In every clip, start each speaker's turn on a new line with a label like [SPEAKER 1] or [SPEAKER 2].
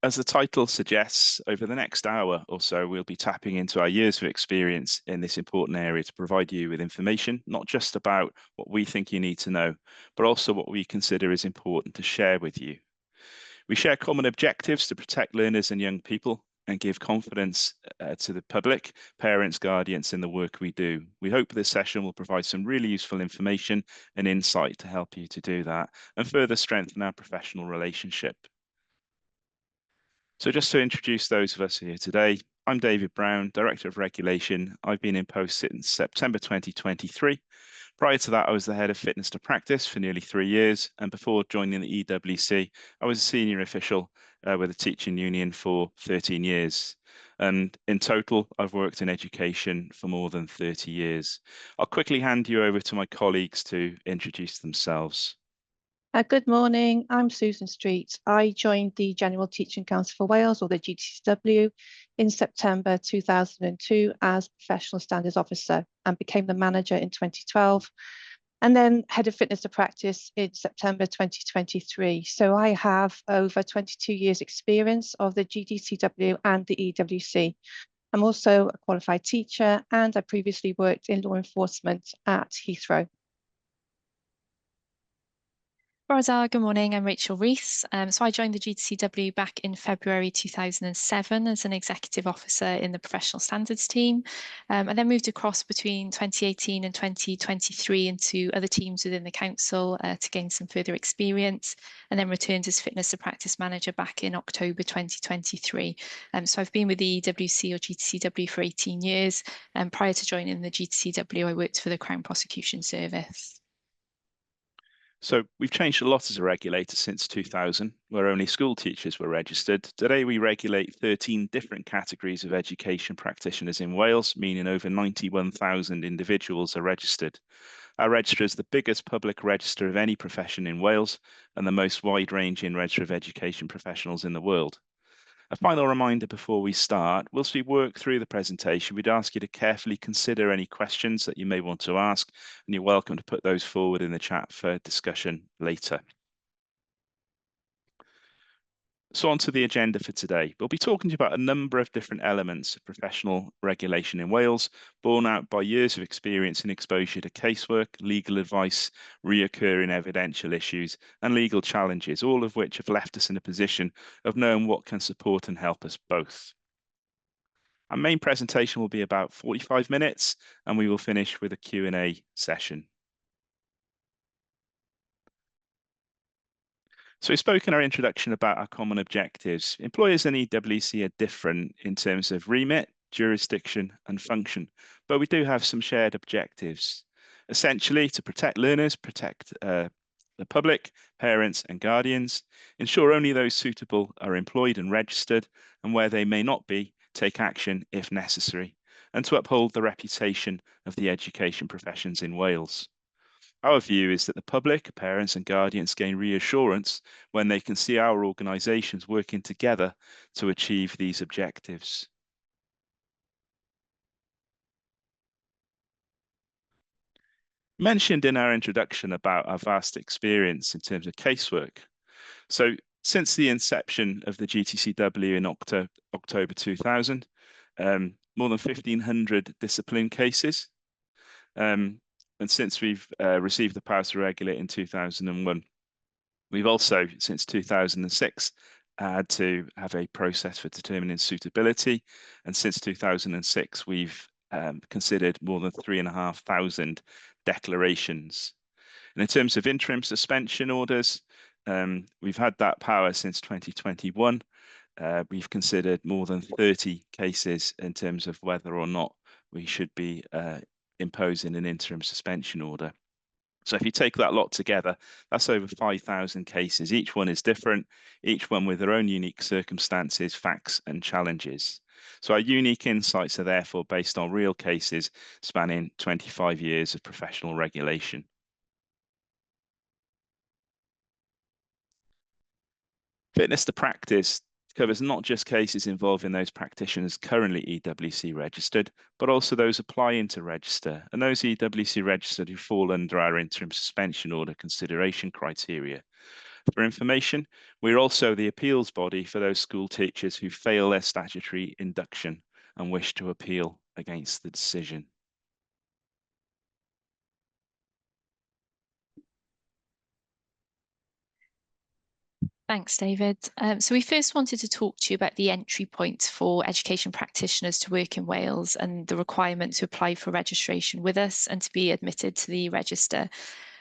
[SPEAKER 1] As the title suggests, over the next hour or so, we'll be tapping into our years of experience in this important area to provide you with information, not just about what we think you need to know, but also what we consider is important to share with you. We share common objectives to protect learners and young people and give confidence to the public, parents, guardians in the work we do. We hope this session will provide some really useful information and insight to help you to do that and further strengthen our professional relationship. So just to introduce those of us here today, I'm David Brown, Director of Regulation. I've been in post since September 2023. Prior to that, I was the head of fitness to practice for nearly 3 years. And before joining the EWC, I was a senior official with a teaching union for 13 years. And in total, I've worked in education for more than 30 years. I'll quickly hand you over to my colleagues to introduce themselves.
[SPEAKER 2] Good morning, I'm Susan Street. I joined the General Teaching Council for Wales, or the GTCW, in September 2002 as Professional Standards Officer and became the manager in 2012, and then Head of Fitness to Practice in September 2023. So I have over 22 years experience of the GTCW and the EWC. I'm also a qualified teacher and I previously worked in law enforcement at Heathrow.
[SPEAKER 3] Good morning, I'm Rachel Rees. So I joined the GTCW back in February 2007 as an executive officer in the professional standards team. I then moved across between 2018 and 2023 into other teams within the council to gain some further experience, and then returned as fitness to practice manager back in October 2023. So I've been with the EWC or GTCW for 18 years, and prior to joining the GTCW, I worked for the Crown Prosecution Service.
[SPEAKER 1] So we've changed a lot as a regulator since 2000, where only school teachers were registered. Today we regulate 13 different categories of education practitioners in Wales, meaning over 91,000 individuals are registered. Our register is the biggest public register of any profession in Wales and the most wide-ranging register of education professionals in the world. A final reminder before we start, whilst we work through the presentation, we'd ask you to carefully consider any questions that you may want to ask, and you're welcome to put those forward in the chat for discussion later. So on to the agenda for today. We'll be talking to you about a number of different elements of professional regulation in Wales, borne out by years of experience and exposure to casework, legal advice, reoccurring evidential issues, and legal challenges, all of which have left us in a position of knowing what can support and help us both. Our main presentation will be about 45 minutes, and we will finish with a Q&A session. So we spoke in our introduction about our common objectives. Employers and EWC are different in terms of remit, jurisdiction and function, but we do have some shared objectives. Essentially, to protect learners, protect the public, parents and guardians, ensure only those suitable are employed and registered, and where they may not be, take action if necessary, and to uphold the reputation of the education professions in Wales. Our view is that the public, parents and guardians gain reassurance when they can see our organisations working together to achieve these objectives. Mentioned in our introduction about our vast experience in terms of casework. So since the inception of the GTCW in October 2000, more than 1,500 discipline cases. And since we've received the power to regulate in 2001, we've also, since 2006, had to have a process for determining suitability. And since 2006, we've considered more than 3,500 declarations. And in terms of interim suspension orders, we've had that power since 2021. We've considered more than 30 cases in terms of whether or not we should be imposing an interim suspension order. So if you take that lot together, that's over 5,000 cases. Each one is different, each one with their own unique circumstances, facts and challenges. So our unique insights are therefore based on real cases spanning 25 years of professional regulation. Fitness to practice covers not just cases involving those practitioners currently EWC registered, but also those applying to register and those EWC registered who fall under our interim suspension order consideration criteria. For information, we're also the appeals body for those school teachers who fail their statutory induction and wish to appeal against the decision.
[SPEAKER 3] Thanks, David. So we first wanted to talk to you about the entry point for education practitioners to work in Wales and the requirement to apply for registration with us and to be admitted to the register.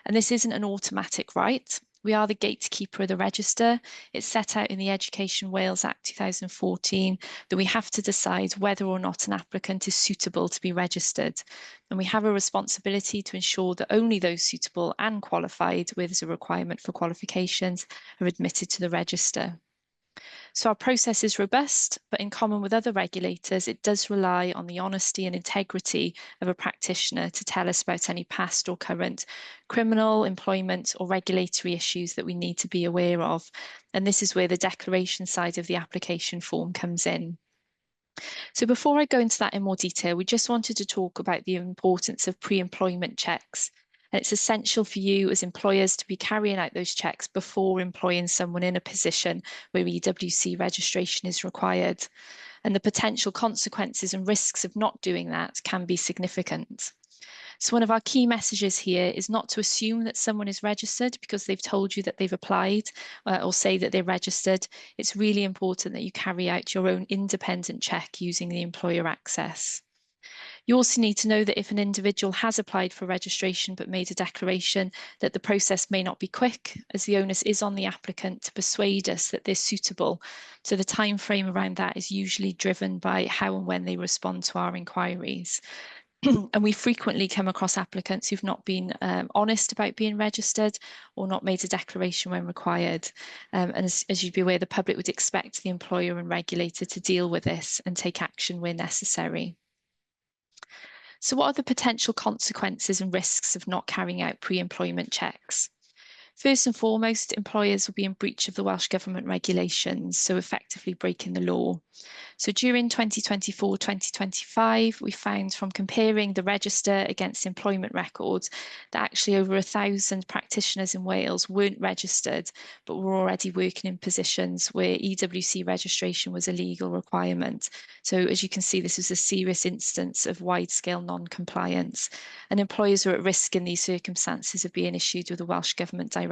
[SPEAKER 3] And this isn't an automatic right. We are the gatekeeper of the register. It's set out in the Education Wales Act 2014 that we have to decide whether or not an applicant is suitable to be registered. And we have a responsibility to ensure that only those suitable and qualified with a requirement for qualifications are admitted to the register. So our process is robust, but in common with other regulators, it does rely on the honesty and integrity of a practitioner to tell us about any past or current criminal, employment or regulatory issues that we need to be aware of. And this is where the declaration side of the application form comes in. So before I go into that in more detail, we just wanted to talk about the importance of pre-employment checks. And it's essential for you as employers to be carrying out those checks before employing someone in a position where EWC registration is required. And the potential consequences and risks of not doing that can be significant. So one of our key messages here is not to assume that someone is registered because they've told you that they've applied or say that they're registered. It's really important that you carry out your own independent check using the employer access. You also need to know that if an individual has applied for registration but made a declaration, that the process may not be quick, as the onus is on the applicant to persuade us that they're suitable. So the time frame around that is usually driven by how and when they respond to our inquiries. And we frequently come across applicants who've not been honest about being registered or not made a declaration when required. And as you'd be aware, the public would expect the employer and regulator to deal with this and take action where necessary. So what are the potential consequences and risks of not carrying out pre-employment checks? First and foremost, employers will be in breach of the Welsh Government regulations, so effectively breaking the law. So during 2024-2025, we found from comparing the register against employment records that actually over 1,000 practitioners in Wales weren't registered, but were already working in positions where EWC registration was a legal requirement. So as you can see, this is a serious instance of wide-scale non-compliance, and employers are at risk in these circumstances of being issued with a Welsh Government directive.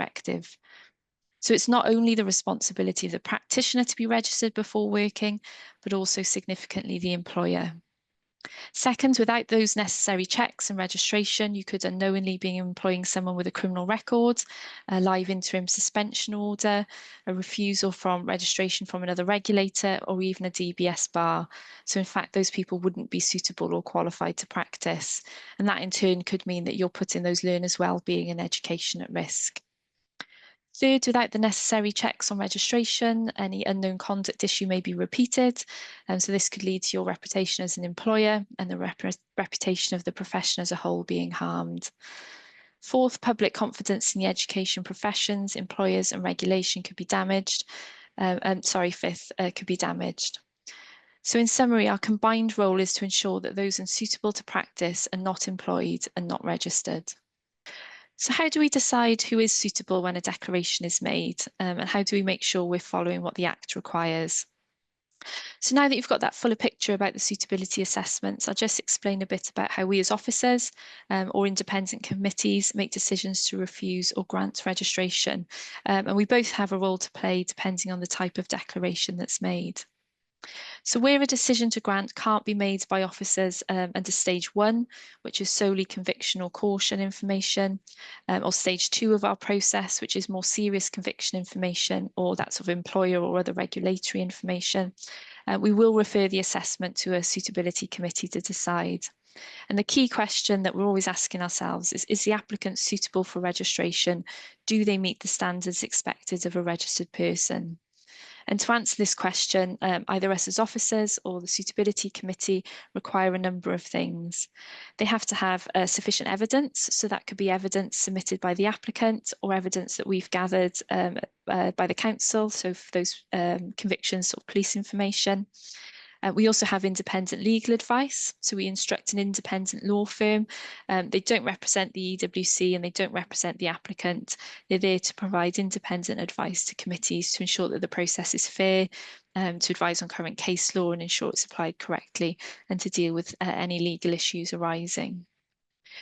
[SPEAKER 3] So it's not only the responsibility of the practitioner to be registered before working, but also significantly the employer. Second, without those necessary checks and registration, you could unknowingly be employing someone with a criminal record, a live interim suspension order, a refusal from registration from another regulator, or even a DBS bar. So in fact, those people wouldn't be suitable or qualified to practice. And that in turn could mean that you're putting those learners' well-being and education at risk. Third, without the necessary checks on registration, any unknown conduct issue may be repeated. So this could lead to your reputation as an employer and the reputation of the profession as a whole being harmed. Fourth, public confidence in the education professions, employers and regulation could be damaged. Fifth, could be damaged. So in summary, our combined role is to ensure that those unsuitable to practice are not employed and not registered. So how do we decide who is suitable when a declaration is made? And how do we make sure we're following what the Act requires? So now that you've got that fuller picture about the suitability assessments, I'll just explain a bit about how we as officers or independent committees make decisions to refuse or grant registration. And we both have a role to play depending on the type of declaration that's made. So where a decision to grant can't be made by officers under stage 1, which is solely conviction or caution information, or stage 2 of our process, which is more serious conviction information, or that sort of employer or other regulatory information, we will refer the assessment to a suitability committee to decide. And the key question that we're always asking ourselves is the applicant suitable for registration? Do they meet the standards expected of a registered person? And to answer this question, either us as officers or the suitability committee require a number of things. They have to have sufficient evidence, so that could be evidence submitted by the applicant or evidence that we've gathered by the council, so for those convictions or police information. We also have independent legal advice. So we instruct an independent law firm. They don't represent the EWC and they don't represent the applicant. They're there to provide independent advice to committees to ensure that the process is fair, to advise on current case law and ensure it's applied correctly, and to deal with any legal issues arising.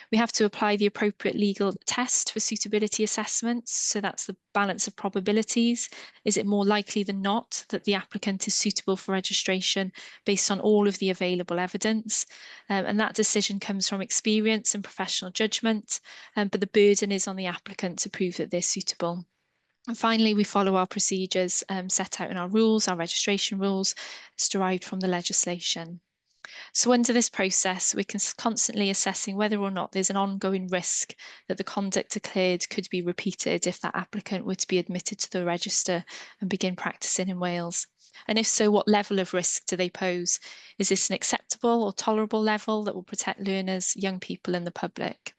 [SPEAKER 3] We have to apply the appropriate legal test for suitability assessments. So that's the balance of probabilities. Is it more likely than not that the applicant is suitable for registration based on all of the available evidence? And that decision comes from experience and professional judgment, but the burden is on the applicant to prove that they're suitable. And finally, we follow our procedures set out in our rules, our registration rules. It's derived from the legislation. So under this process, we're constantly assessing whether or not there's an ongoing risk that the conduct declared could be repeated if that applicant were to be admitted to the register and begin practicing in Wales. And if so, what level of risk do they pose? Is this an acceptable or tolerable level that will protect learners, young people and the public?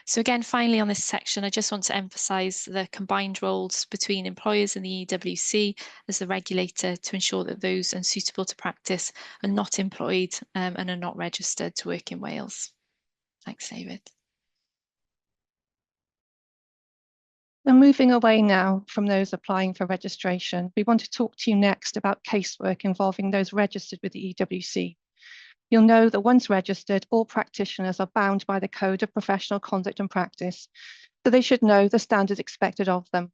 [SPEAKER 3] So again, finally on this section, I just want to emphasise the combined roles between employers and the EWC as the regulator to ensure that those unsuitable to practice are not employed and are not registered to work in Wales. Thanks, David.
[SPEAKER 2] And moving away now from those applying for registration, we want to talk to you next about casework involving those registered with the EWC. You'll know that once registered, all practitioners are bound by the Code of Professional Conduct and Practice, so they should know the standards expected of them.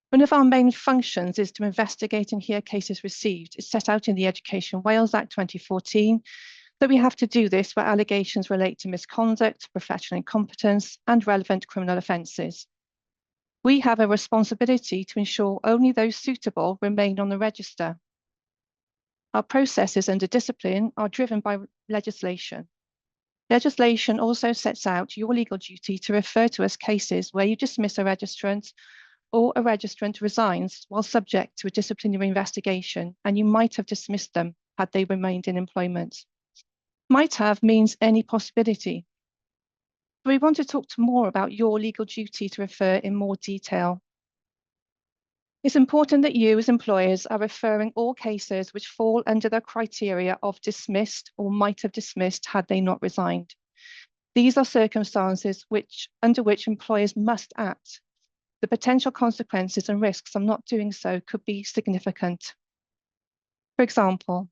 [SPEAKER 2] One of our main functions is to investigate and hear cases received. It's set out in the Education Wales Act 2014 that we have to do this where allegations relate to misconduct, professional incompetence, and relevant criminal offences. We have a responsibility to ensure only those suitable remain on the register. Our processes under discipline are driven by legislation. Legislation also sets out your legal duty to refer to us cases where you dismiss a registrant or a registrant resigns while subject to a disciplinary investigation, and you might have dismissed them had they remained in employment. Might have means any possibility. We want to talk more about your legal duty to refer in more detail. It's important that you as employers are referring all cases which fall under the criteria of dismissed or might have dismissed had they not resigned. These are circumstances under which employers must act. The potential consequences and risks of not doing so could be significant. For example,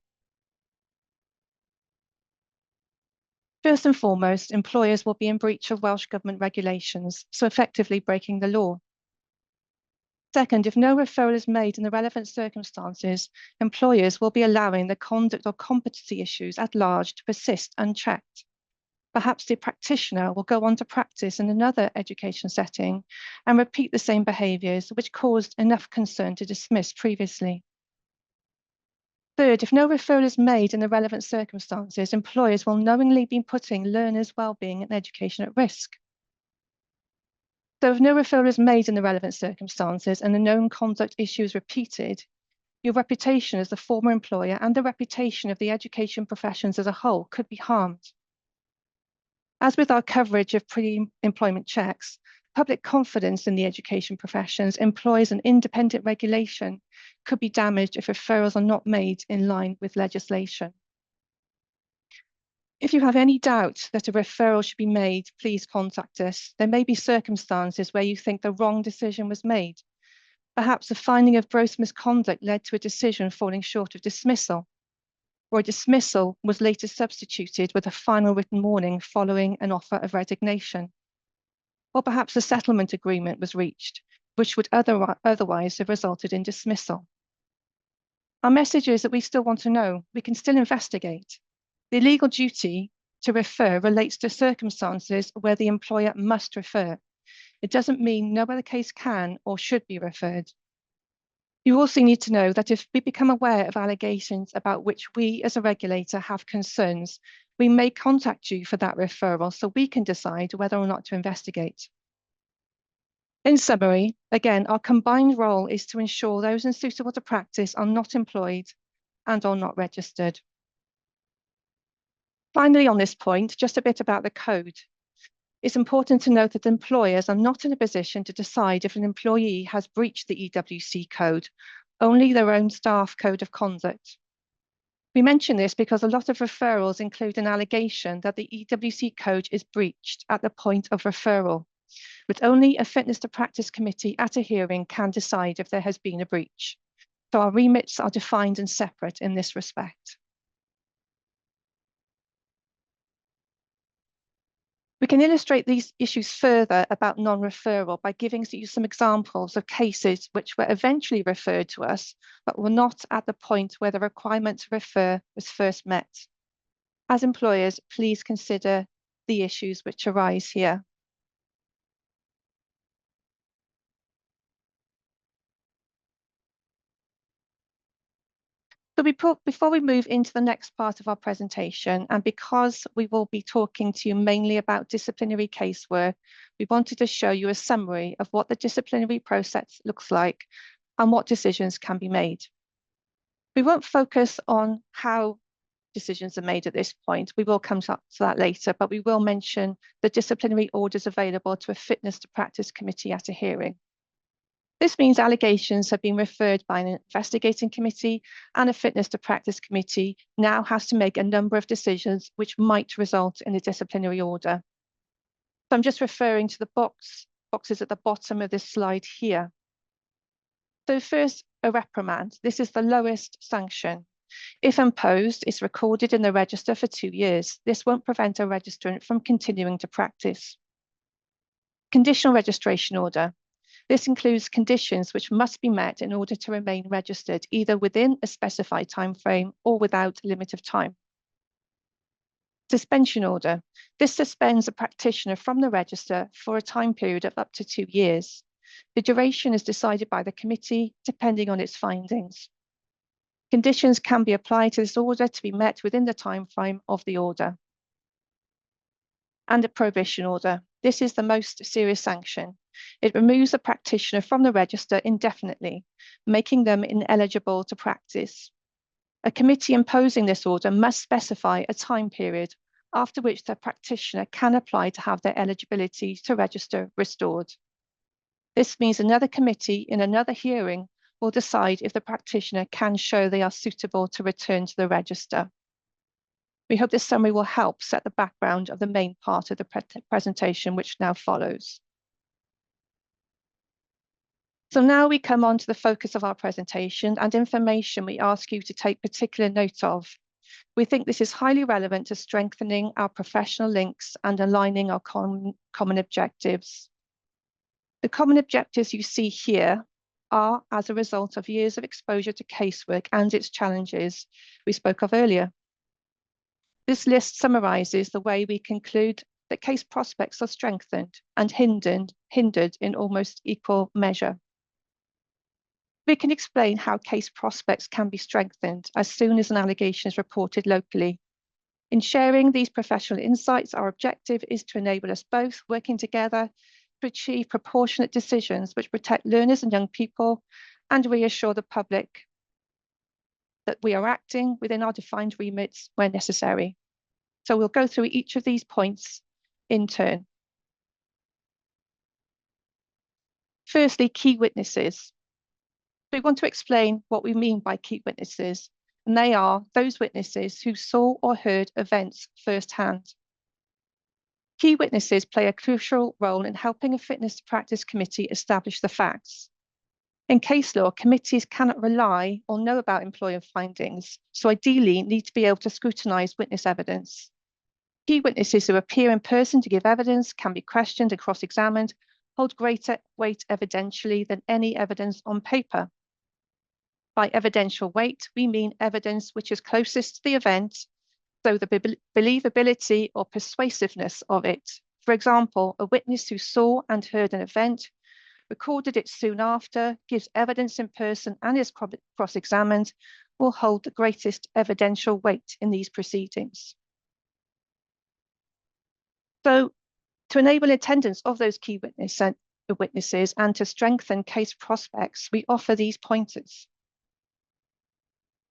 [SPEAKER 2] first and foremost, employers will be in breach of Welsh Government regulations, so effectively breaking the law. Second, if no referral is made in the relevant circumstances, employers will be allowing the conduct or competency issues at large to persist unchecked. Perhaps the practitioner will go on to practice in another education setting and repeat the same behaviours which caused enough concern to dismiss previously. Third, if no referral is made in the relevant circumstances, employers will knowingly be putting learners' well-being and education at risk. So if no referral is made in the relevant circumstances and the known conduct issue is repeated, your reputation as the former employer and the reputation of the education professions as a whole could be harmed. As with our coverage of pre-employment checks, public confidence in the education professions, employers and independent regulation could be damaged if referrals are not made in line with legislation. If you have any doubt that a referral should be made, please contact us. There may be circumstances where you think the wrong decision was made. Perhaps a finding of gross misconduct led to a decision falling short of dismissal, or a dismissal was later substituted with a final written warning following an offer of resignation. Or perhaps a settlement agreement was reached, which would otherwise have resulted in dismissal. Our message is that we still want to know. We can still investigate. The legal duty to refer relates to circumstances where the employer must refer. It doesn't mean no other case can or should be referred. You also need to know that if we become aware of allegations about which we as a regulator have concerns, we may contact you for that referral so we can decide whether or not to investigate. In summary, again, our combined role is to ensure those unsuitable to practice are not employed and are not registered. Finally, on this point, just a bit about the code. It's important to note that employers are not in a position to decide if an employee has breached the EWC code, only their own staff code of conduct. We mention this because a lot of referrals include an allegation that the EWC code is breached at the point of referral, but only a fitness to practice committee at a hearing can decide if there has been a breach. So our remits are defined and separate in this respect. We can illustrate these issues further about non-referral by giving you some examples of cases which were eventually referred to us, but were not at the point where the requirement to refer was first met. As employers, please consider the issues which arise here. So before we move into the next part of our presentation, and because we will be talking to you mainly about disciplinary casework, we wanted to show you a summary of what the disciplinary process looks like and what decisions can be made. We won't focus on how decisions are made at this point. We will come to that later, but we will mention the disciplinary orders available to a fitness to practice committee at a hearing. This means allegations have been referred by an investigating committee, and a fitness to practice committee now has to make a number of decisions which might result in a disciplinary order. So I'm just referring to the boxes at the bottom of this slide here. So first, a reprimand. This is the lowest sanction. If imposed, it's recorded in the register for 2 years. This won't prevent a registrant from continuing to practice. Conditional registration order. This includes conditions which must be met in order to remain registered, either within a specified time frame or without a limit of time. Suspension order. This suspends a practitioner from the register for a time period of up to 2 years. The duration is decided by the committee, depending on its findings. Conditions can be applied to this order to be met within the time frame of the order. And a prohibition order. This is the most serious sanction. It removes the practitioner from the register indefinitely, making them ineligible to practice. A committee imposing this order must specify a time period after which the practitioner can apply to have their eligibility to register restored. This means another committee in another hearing will decide if the practitioner can show they are suitable to return to the register. We hope this summary will help set the background of the main part of the presentation, which now follows. So now we come on to the focus of our presentation and information we ask you to take particular note of. We think this is highly relevant to strengthening our professional links and aligning our common objectives. The common objectives you see here are as a result of years of exposure to casework and its challenges we spoke of earlier. This list summarises the way we conclude that case prospects are strengthened and hindered in almost equal measure. We can explain how case prospects can be strengthened as soon as an allegation is reported locally. In sharing these professional insights, our objective is to enable us both working together to achieve proportionate decisions which protect learners and young people and reassure the public that we are acting within our defined remits where necessary. So we'll go through each of these points in turn. Firstly, key witnesses. We want to explain what we mean by key witnesses, and they are those witnesses who saw or heard events firsthand. Key witnesses play a crucial role in helping a fitness to practice committee establish the facts. In case law, committees cannot rely or know about employer findings, so ideally need to be able to scrutinise witness evidence. Key witnesses who appear in person to give evidence can be questioned and cross-examined, hold greater weight evidentially than any evidence on paper. By evidential weight, we mean evidence which is closest to the event, so the believability or persuasiveness of it. For example, a witness who saw and heard an event, recorded it soon after, gives evidence in person and is cross-examined, will hold the greatest evidential weight in these proceedings. So to enable attendance of those key witnesses and to strengthen case prospects, we offer these pointers.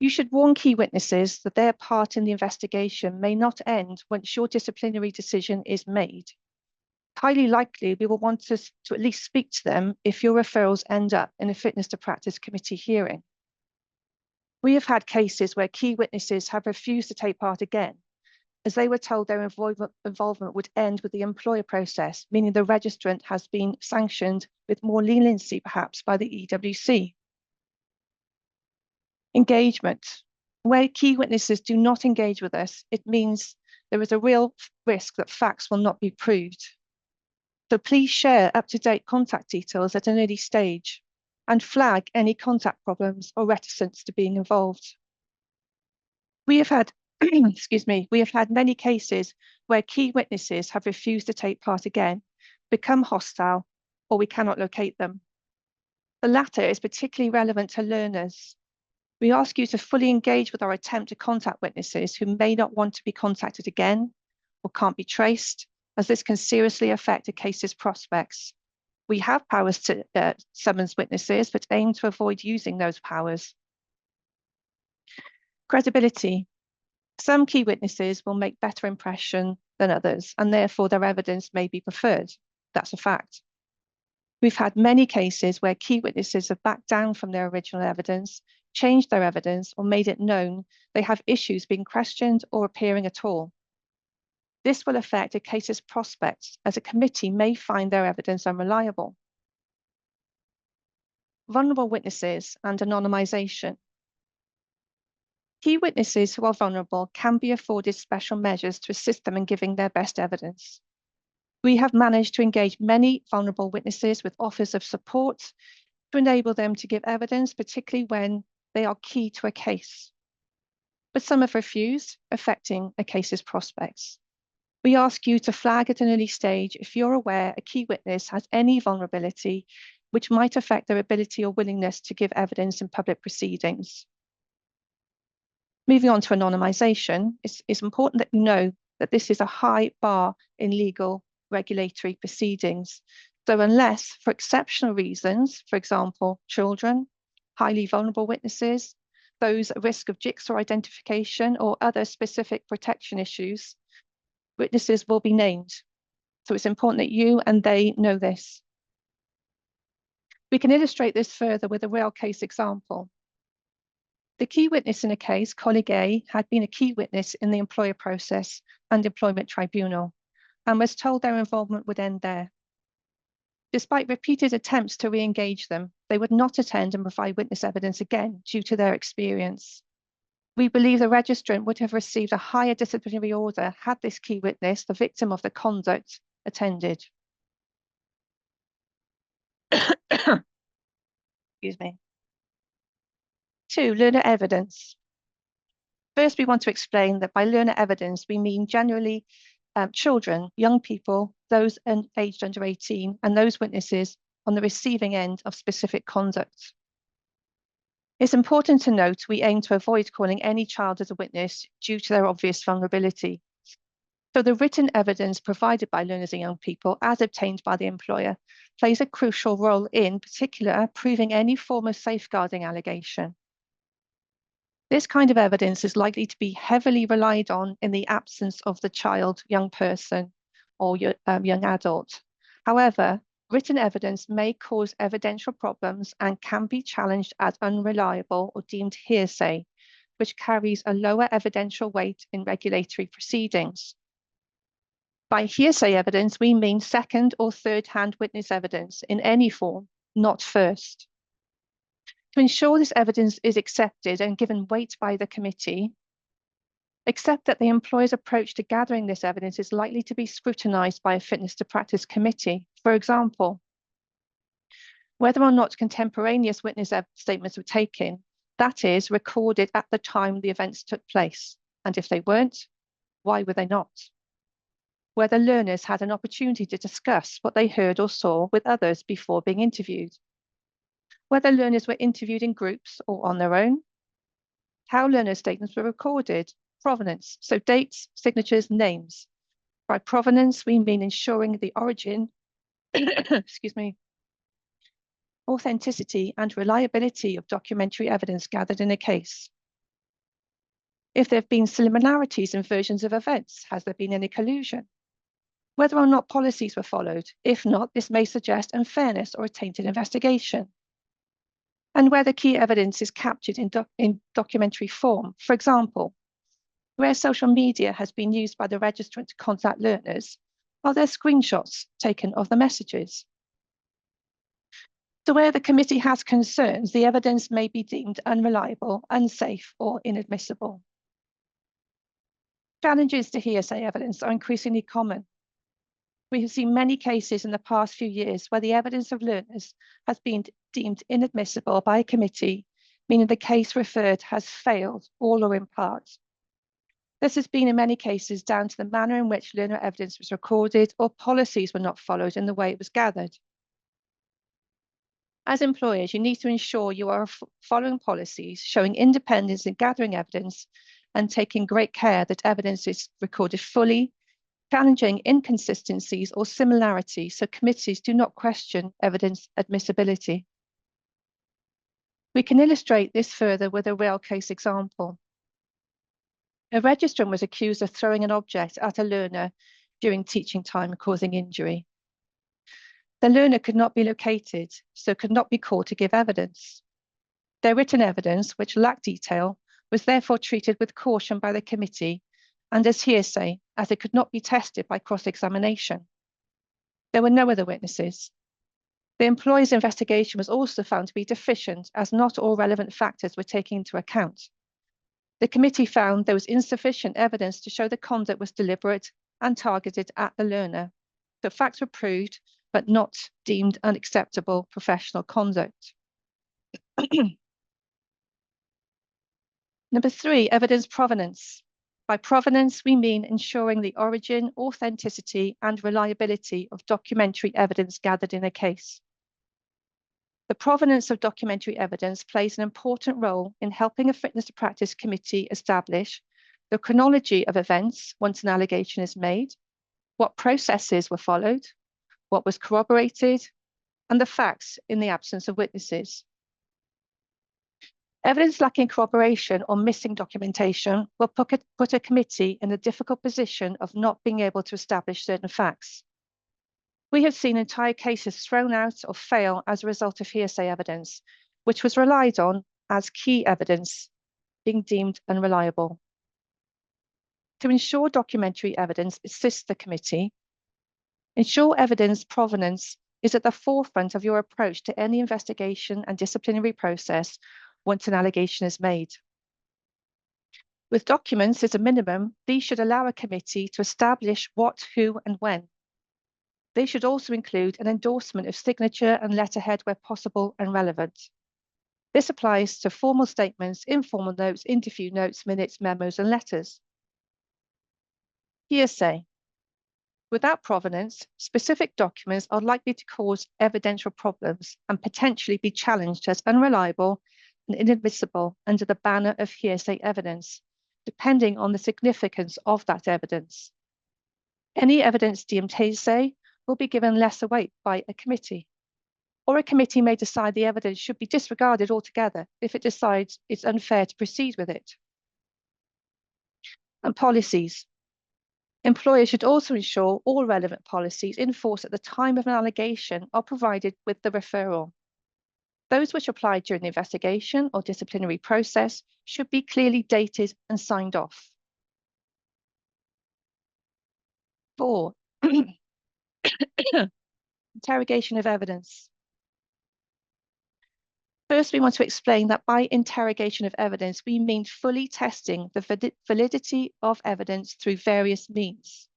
[SPEAKER 2] You should warn key witnesses that their part in the investigation may not end once your disciplinary decision is made. Highly likely, we will want to at least speak to them if your referrals end up in a fitness to practice committee hearing. We have had cases where key witnesses have refused to take part again, as they were told their involvement would end with the employer process, meaning the registrant has been sanctioned with more leniency, perhaps, by the EWC. Engagement. Where key witnesses do not engage with us, it means there is a real risk that facts will not be proved. So please share up-to-date contact details at an early stage and flag any contact problems or reticence to being involved. We have had, excuse me, we have had many cases where key witnesses have refused to take part again, become hostile, or we cannot locate them. The latter is particularly relevant to learners. We ask you to fully engage with our attempt to contact witnesses who may not want to be contacted again or can't be traced, as this can seriously affect a case's prospects. We have powers to summons witnesses, but aim to avoid using those powers. Credibility. Some key witnesses will make better impression than others, and therefore their evidence may be preferred. That's a fact. We've had many cases where key witnesses have backed down from their original evidence, changed their evidence, or made it known they have issues being questioned or appearing at all. This will affect a case's prospects, as a committee may find their evidence unreliable. Vulnerable witnesses and anonymisation. Key witnesses who are vulnerable can be afforded special measures to assist them in giving their best evidence. We have managed to engage many vulnerable witnesses with offers of support to enable them to give evidence, particularly when they are key to a case. But some have refused, affecting a case's prospects. We ask you to flag at an early stage if you're aware a key witness has any vulnerability which might affect their ability or willingness to give evidence in public proceedings. Moving on to anonymisation, it's important that you know that this is a high bar in legal regulatory proceedings. So unless, for exceptional reasons, for example, children, highly vulnerable witnesses, those at risk of jigsaw identification or other specific protection issues, witnesses will be named. So it's important that you and they know this. We can illustrate this further with a real case example. The key witness in a case, colleague A, had been a key witness in the employer process and employment tribunal, and was told their involvement would end there. Despite repeated attempts to re-engage them, they would not attend and provide witness evidence again due to their experience. We believe the registrant would have received a higher disciplinary order had this key witness, the victim of the conduct, attended. Excuse me. 2, learner evidence. First, we want to explain that by learner evidence, we mean generally children, young people, those aged under 18, and those witnesses on the receiving end of specific conduct. It's important to note we aim to avoid calling any child as a witness due to their obvious vulnerability. So the written evidence provided by learners and young people, as obtained by the employer, plays a crucial role in particular proving any form of safeguarding allegation. This kind of evidence is likely to be heavily relied on in the absence of the child, young person, or young adult. However, written evidence may cause evidential problems and can be challenged as unreliable or deemed hearsay, which carries a lower evidential weight in regulatory proceedings. By hearsay evidence, we mean second or third-hand witness evidence in any form, not first. To ensure this evidence is accepted and given weight by the committee, accept that the employer's approach to gathering this evidence is likely to be scrutinised by a fitness to practice committee. For example, whether or not contemporaneous witness statements were taken, that is, recorded at the time the events took place. And if they weren't, why were they not? Whether learners had an opportunity to discuss what they heard or saw with others before being interviewed. Whether learners were interviewed in groups or on their own. How learner statements were recorded. Provenance, so dates, signatures, names. By provenance, we mean ensuring the origin, excuse me, authenticity and reliability of documentary evidence gathered in a case. If there have been similarities in versions of events, has there been any collusion? Whether or not policies were followed. If not, this may suggest unfairness or a tainted investigation. and whether key evidence is captured in documentary form. For example, where social media has been used by the registrant to contact learners, are there screenshots taken of the messages? So where the committee has concerns, the evidence may be deemed unreliable, unsafe, or inadmissible. Challenges to hearsay evidence are increasingly common. We have seen many cases in the past few years where the evidence of learners has been deemed inadmissible by a committee, meaning the case referred has failed, all or in part. This has been in many cases down to the manner in which learner evidence was recorded or policies were not followed in the way it was gathered. As employers, you need to ensure you are following policies, showing independence in gathering evidence, and taking great care that evidence is recorded fully, challenging inconsistencies or similarities so committees do not question evidence admissibility. We can illustrate this further with a real case example. A registrant was accused of throwing an object at a learner during teaching time, causing injury. The learner could not be located, so could not be called to give evidence. Their written evidence, which lacked detail, was therefore treated with caution by the committee and as hearsay, as it could not be tested by cross-examination. There were no other witnesses. The employer's investigation was also found to be deficient, as not all relevant factors were taken into account. The committee found there was insufficient evidence to show the conduct was deliberate and targeted at the learner. The facts were proved, but not deemed unacceptable professional conduct. Number 3, evidence provenance. By provenance, we mean ensuring the origin, authenticity, and reliability of documentary evidence gathered in a case. The provenance of documentary evidence plays an important role in helping a fitness to practice committee establish the chronology of events once an allegation is made, what processes were followed, what was corroborated, and the facts in the absence of witnesses. Evidence lacking corroboration or missing documentation will put a committee in a difficult position of not being able to establish certain facts. We have seen entire cases thrown out or fail as a result of hearsay evidence, which was relied on as key evidence being deemed unreliable. To ensure documentary evidence assists the committee, ensure evidence provenance is at the forefront of your approach to any investigation and disciplinary process once an allegation is made. With documents as a minimum, these should allow a committee to establish what, who, and when. They should also include an endorsement of signature and letterhead where possible and relevant. This applies to formal statements, informal notes, interview notes, minutes, memos, and letters. Hearsay. Without provenance, specific documents are likely to cause evidential problems and potentially be challenged as unreliable and inadmissible under the banner of hearsay evidence, depending on the significance of that evidence. Any evidence deemed hearsay will be given lesser weight by a committee, or a committee may decide the evidence should be disregarded altogether if it decides it's unfair to proceed with it. And policies. Employers should also ensure all relevant policies in force at the time of an allegation are provided with the referral. Those which apply during the investigation or disciplinary process should be clearly dated and signed off. 4. Interrogation of evidence. First, we want to explain that by interrogation of evidence, we mean fully testing the validity of evidence through various means.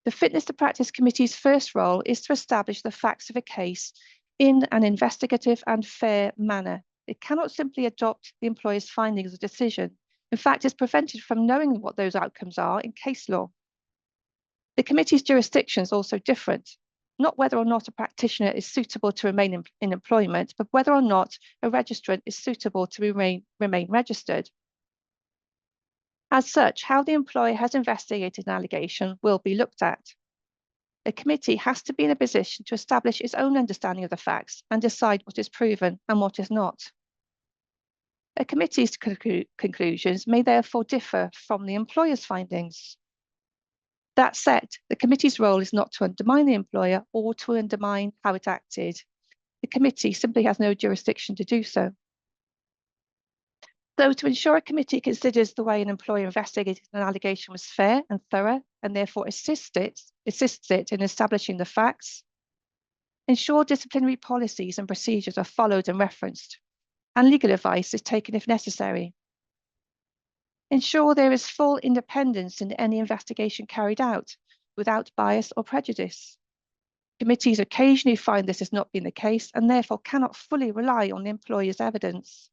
[SPEAKER 2] The Fitness to Practice Committee's first role is to establish the facts of a case in an investigative and fair manner. It cannot simply adopt the employer's findings or decision. In fact, it's prevented from knowing what those outcomes are in case law. The committee's jurisdiction is also different. Not whether or not a practitioner is suitable to remain in employment, but whether or not a registrant is suitable to remain registered. As such, how the employer has investigated an allegation will be looked at. The committee has to be in a position to establish its own understanding of the facts and decide what is proven and what is not. A committee's conclusions may therefore differ from the employer's findings. That said, the committee's role is not to undermine the employer or to undermine how it acted. The committee simply has no jurisdiction to do so. So to ensure a committee considers the way an employer investigated an allegation was fair and thorough, and therefore assists it in establishing the facts, ensure disciplinary policies and procedures are followed and referenced, and legal advice is taken if necessary. Ensure there is full independence in any investigation carried out without bias or prejudice. Committees occasionally find this has not been the case and therefore cannot fully rely on the employer's evidence.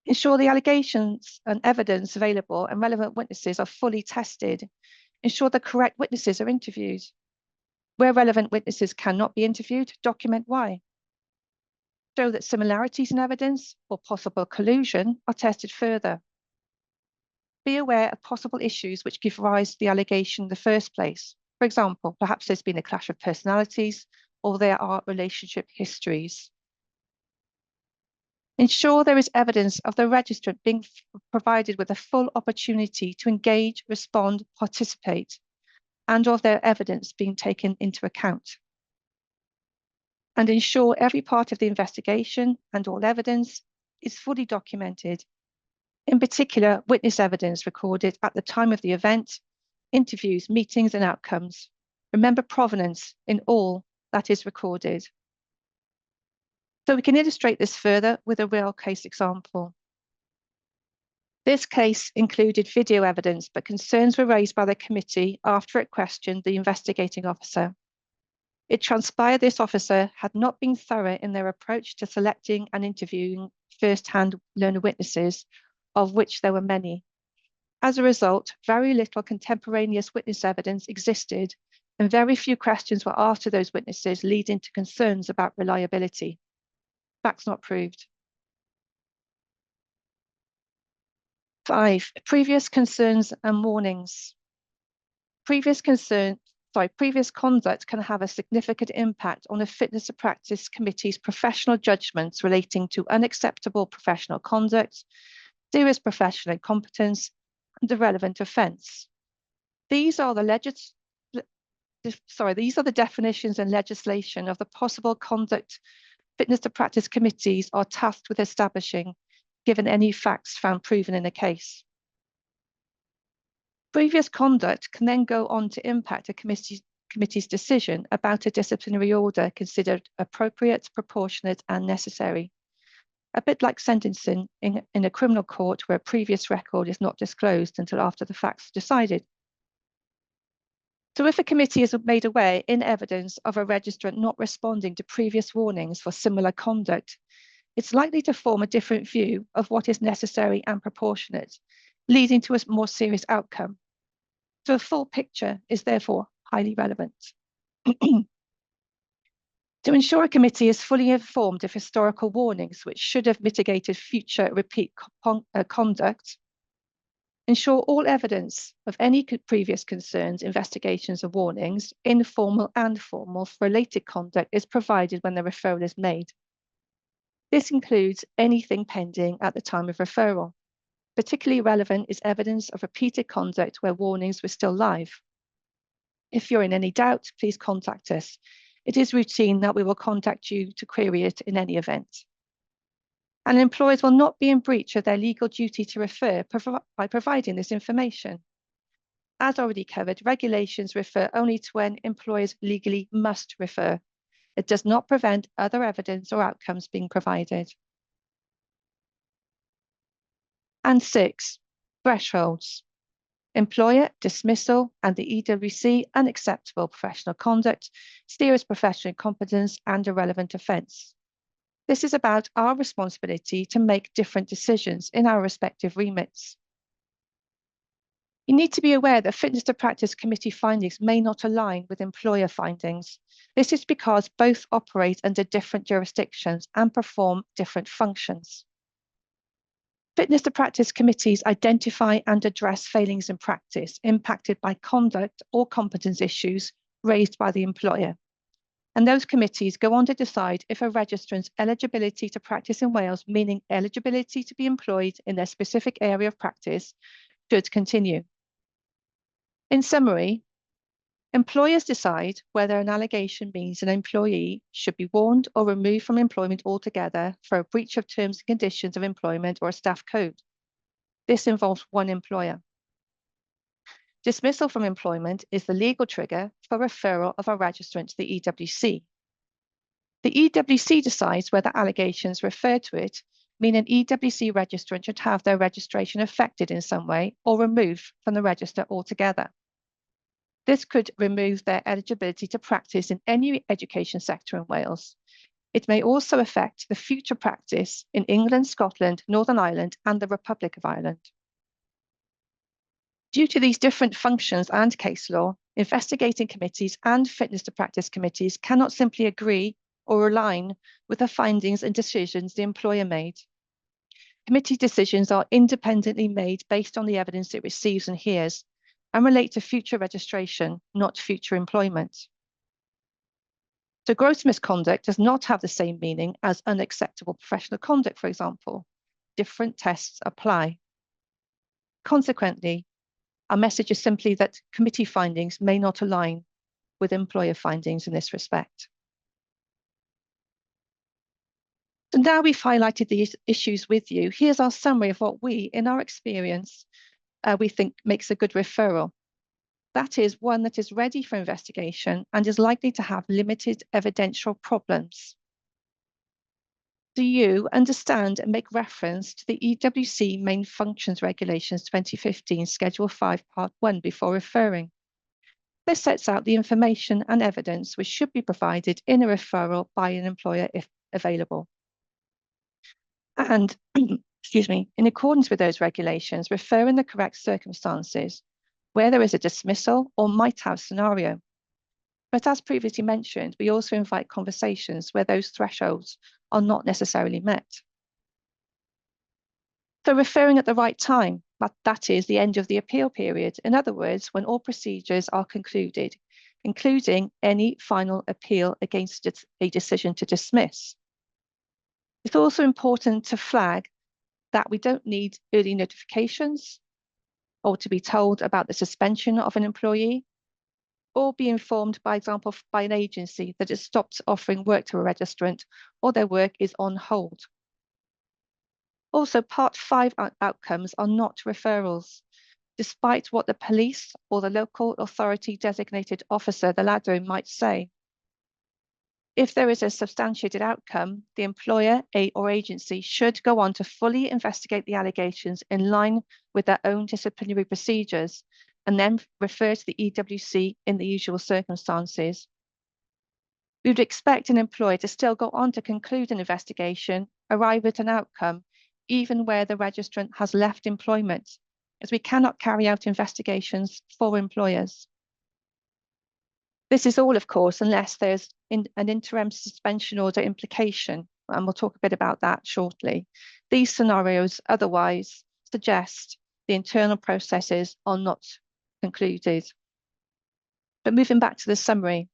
[SPEAKER 2] Ensure the allegations and evidence available and relevant witnesses are fully tested. Ensure the correct witnesses are interviewed. Where relevant witnesses cannot be interviewed, document why. Show that similarities in evidence or possible collusion are tested further. Be aware of possible issues which give rise to the allegation in the first place. For example, perhaps there's been a clash of personalities or there are relationship histories. Ensure there is evidence of the registrant being provided with a full opportunity to engage, respond, participate, and of their evidence being taken into account. And ensure every part of the investigation and all evidence is fully documented. In particular, witness evidence recorded at the time of the event, interviews, meetings, and outcomes. Remember provenance in all that is recorded. So we can illustrate this further with a real case example. This case included video evidence, but concerns were raised by the committee after it questioned the investigating officer. It transpired this officer had not been thorough in their approach to selecting and interviewing first-hand learner witnesses, of which there were many. As a result, very little contemporaneous witness evidence existed, and very few questions were asked to those witnesses, leading to concerns about reliability. Facts not proved. 5. Previous concerns and warnings. Previous conduct can have a significant impact on a fitness to practice committee's professional judgments relating to unacceptable professional conduct, serious professional incompetence, and the relevant offence. These are the definitions and legislation of the possible conduct fitness to practice committees are tasked with establishing, given any facts found proven in a case. Previous conduct can then go on to impact a committee's decision about a disciplinary order considered appropriate, proportionate, and necessary. A bit like sentencing in a criminal court where a previous record is not disclosed until after the facts are decided. So if a committee is made aware in evidence of a registrant not responding to previous warnings for similar conduct, it's likely to form a different view of what is necessary and proportionate, leading to a more serious outcome. So a full picture is therefore highly relevant. To ensure a committee is fully informed of historical warnings which should have mitigated future repeat conduct, ensure all evidence of any previous concerns, investigations, or warnings, informal and formal, for related conduct is provided when the referral is made. This includes anything pending at the time of referral. Particularly relevant is evidence of repeated conduct where warnings were still live. If you're in any doubt, please contact us. It is routine that we will contact you to query it in any event. And employers will not be in breach of their legal duty to refer by providing this information. As already covered, regulations refer only to when employers legally must refer. It does not prevent other evidence or outcomes being provided. And 6, thresholds. Employer, dismissal, and the EWC, unacceptable professional conduct, serious professional incompetence, and a relevant offence. This is about our responsibility to make different decisions in our respective remits. You need to be aware that fitness to practice committee findings may not align with employer findings. This is because both operate under different jurisdictions and perform different functions. Fitness to practice committees identify and address failings in practice impacted by conduct or competence issues raised by the employer. And those committees go on to decide if a registrant's eligibility to practice in Wales, meaning eligibility to be employed in their specific area of practice, should continue. In summary, Employers decide whether an allegation means an employee should be warned or removed from employment altogether for a breach of terms and conditions of employment or a staff code. This involves one employer. Dismissal from employment is the legal trigger for referral of a registrant to the EWC. The EWC decides whether allegations referred to it mean an EWC registrant should have their registration affected in some way or removed from the register altogether. This could remove their eligibility to practice in any education sector in Wales. It may also affect the future practice in England, Scotland, Northern Ireland, and the Republic of Ireland. Due to these different functions and case law, investigating committees and fitness to practice committees cannot simply agree or align with the findings and decisions the employer made. Committee decisions are independently made based on the evidence it receives and hears, and relate to future registration, not future employment. So gross misconduct does not have the same meaning as unacceptable professional conduct, for example. Different tests apply. Consequently, our message is simply that committee findings may not align with employer findings in this respect. So now we've highlighted these issues with you. Here's our summary of what we, in our experience, we think makes a good referral. That is one that is ready for investigation and is likely to have limited evidential problems. Do you understand and make reference to the EWC Main Functions Regulations 2015 Schedule 5 Part 1 before referring? This sets out the information and evidence which should be provided in a referral by an employer if available. And, excuse me, in accordance with those regulations, refer in the correct circumstances where there is a dismissal or might have scenario. But as previously mentioned, we also invite conversations where those thresholds are not necessarily met. So referring at the right time, that is the end of the appeal period. In other words, when all procedures are concluded, including any final appeal against a decision to dismiss. It's also important to flag that we don't need early notifications or to be told about the suspension of an employee, or be informed, by example, by an agency that has stopped offering work to a registrant or their work is on hold. Also, Part 5 outcomes are not referrals, despite what the police or the local authority designated officer, the LADO, might say. If there is a substantiated outcome, the employer or agency should go on to fully investigate the allegations in line with their own disciplinary procedures and then refer to the EWC in the usual circumstances. We would expect an employer to still go on to conclude an investigation, arrive at an outcome, even where the registrant has left employment, as we cannot carry out investigations for employers. This is all, of course, unless there's an interim suspension order implication, and we'll talk a bit about that shortly. These scenarios otherwise suggest the internal processes are not concluded. But moving back to the summary,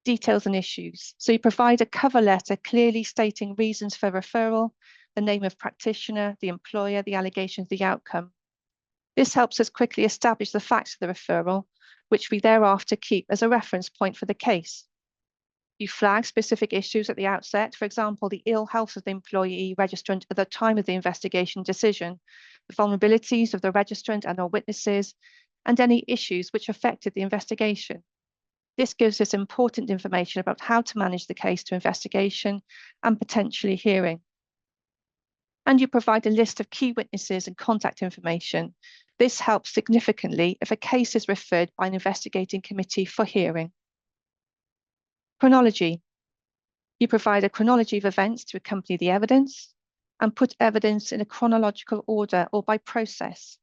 [SPEAKER 2] details and issues. So you provide a cover letter clearly stating reasons for referral, the name of practitioner, the employer, the allegations, the outcome. This helps us quickly establish the facts of the referral, which we thereafter keep as a reference point for the case. You flag specific issues at the outset, for example, the ill health of the employee registrant at the time of the investigation decision, the vulnerabilities of the registrant and or witnesses, and any issues which affected the investigation. This gives us important information about how to manage the case to investigation and potentially hearing. And you provide a list of key witnesses and contact information. This helps significantly if a case is referred by an investigating committee for hearing. Chronology. You provide a chronology of events to accompany the evidence and put evidence in a chronological order or by process.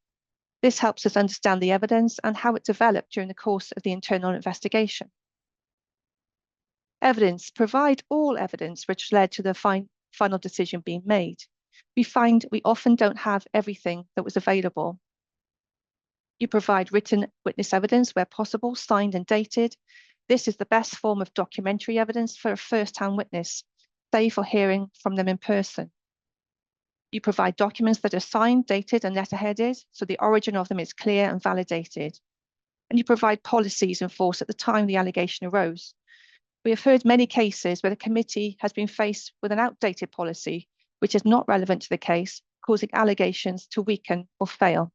[SPEAKER 2] This helps us understand the evidence and how it developed during the course of the internal investigation. Evidence. Provide all evidence which led to the final decision being made. We find we often don't have everything that was available. You provide written witness evidence where possible, signed and dated. This is the best form of documentary evidence for a first-hand witness, save for hearing from them in person. You provide documents that are signed, dated and letterheaded, so the origin of them is clear and validated. and you provide policies in force at the time the allegation arose. We have heard many cases where the committee has been faced with an outdated policy which is not relevant to the case, causing allegations to weaken or fail.